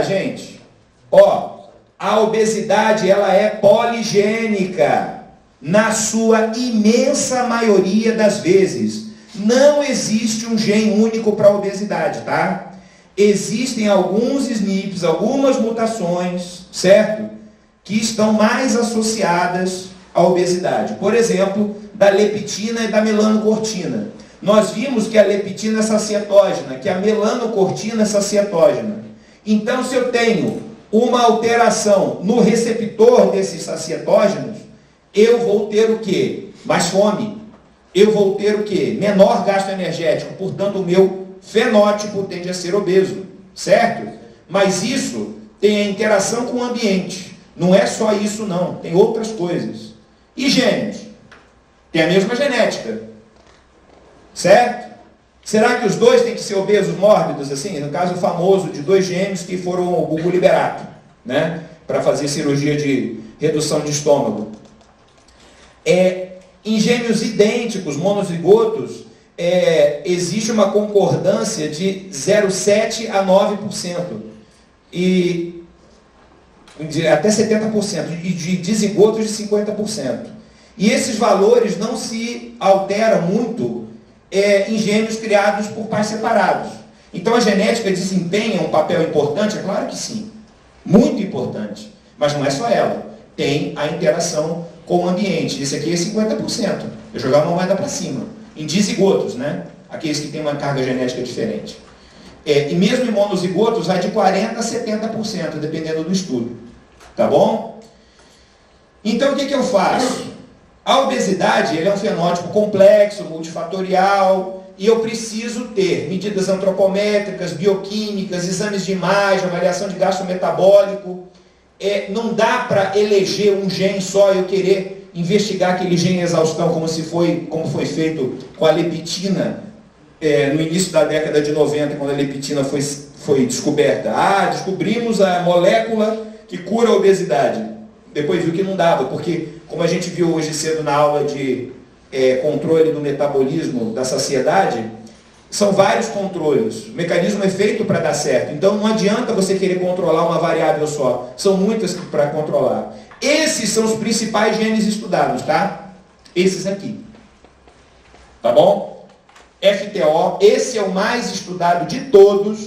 lá, gente. Ó, a obesidade, ela é poligênica, na sua imensa maioria das vezes. Não existe um gene único para a obesidade, tá? Existem alguns SNPs, algumas mutações, certo? Que estão mais associadas à obesidade. Por exemplo, da leptina e da melanocortina. Nós vimos que a leptina é sacietógena, que a melanocortina é sacietógena. Então, se eu tenho uma alteração no receptor desses sacietógenos, eu vou ter o quê? Mais fome. Eu vou ter o quê? Menor gasto energético. Portanto, o meu fenótipo tende a ser obeso. Certo? Mas isso tem a interação com o ambiente. Não é só isso, não. Tem outras coisas. E gêmeos? Tem a mesma genética. Certo? Será que os dois têm que ser obesos mórbidos, assim? No caso famoso de 2 gêmeos que foram o Gugu Liberato, né? Para fazer cirurgia de redução de estômago. Em gêmeos idênticos, monozigotos, existe uma concordância de 0,7% a 9%. E até 70%. E de dizigotos de 50%. E esses valores não se alteram muito em gêmeos criados por pais separados. Então a genética desempenha um papel importante? É claro que sim. Muito importante. Mas não é só ela. Tem a interação com o ambiente. Esse aqui é 50%. Eu jogar uma moeda para cima. Em dizigotos, né? Aqueles que têm uma carga genética diferente. E mesmo em monozigotos, vai de 40% a 70%, dependendo do estudo. Tá bom? Então o que eu faço? A obesidade é um fenótipo complexo, multifatorial, e eu preciso ter medidas antropométricas, bioquímicas, exames de imagem, avaliação de gasto metabólico. Não dá para eleger um gene só e eu querer investigar aquele gene em exaustão, como foi feito com a leptina no início da década de 90, quando a leptina foi descoberta. Descobrimos a molécula que cura a obesidade. Depois viu que não dava, porque, como a gente viu hoje cedo na aula de controle do metabolismo da saciedade, são vários controles. O mecanismo é feito para dar certo. Então não adianta você querer controlar uma variável só. São muitas para controlar. Esses são os principais genes estudados, tá? Esses aqui. Tá bom? FTO, esse é o mais estudado de todos.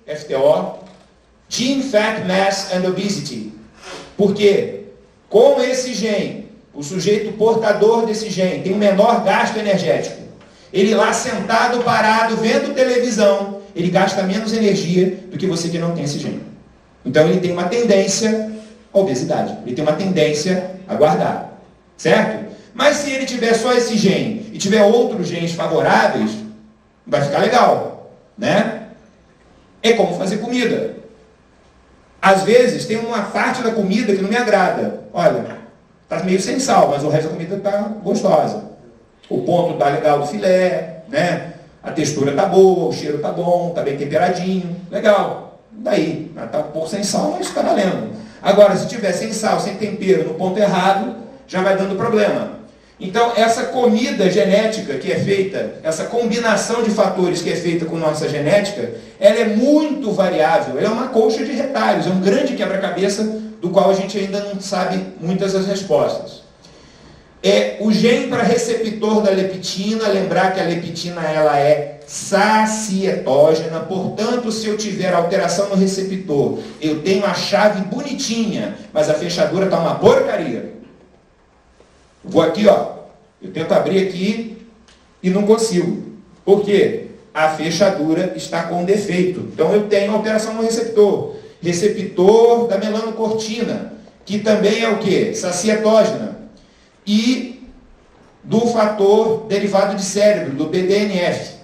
FTO. Gene, Fat, Mass and Obesity. Por quê? Com esse gene, o sujeito portador desse gene tem um menor gasto energético. Ele lá sentado, parado, vendo televisão, ele gasta menos energia do que você que não tem esse gene. Então ele tem uma tendência à obesidade. Ele tem uma tendência a guardar. Certo? Mas se ele tiver só esse gene e tiver outros genes favoráveis, vai ficar legal. Né? É como fazer comida. Às vezes tem uma parte da comida que não me agrada. Olha, está meio sem sal, mas o resto da comida está gostosa. O ponto está legal do filé, né? A textura está boa, o cheiro está bom, está bem temperadinho. Legal. Daí, está um pouco sem sal, mas está valendo. Agora, se tiver sem sal, sem tempero, no ponto errado, já vai dando problema. Então, essa comida genética que é feita, essa combinação de fatores que é feita com nossa genética, ela é muito variável, ela é uma colcha de retalhos, é um grande quebra-cabeça do qual a gente ainda não sabe muitas das respostas. O gene para receptor da leptina, lembrar que a leptina ela é sacietógena, portanto, se eu tiver alteração no receptor, eu tenho a chave bonitinha, mas a fechadura está uma porcaria. Vou aqui, ó, eu tento abrir aqui e não consigo. Por quê? A fechadura está com defeito. Então eu tenho alteração no receptor. Receptor da melanocortina, que também é o quê? Sacietógena. E do fator derivado de cérebro, do BDNF.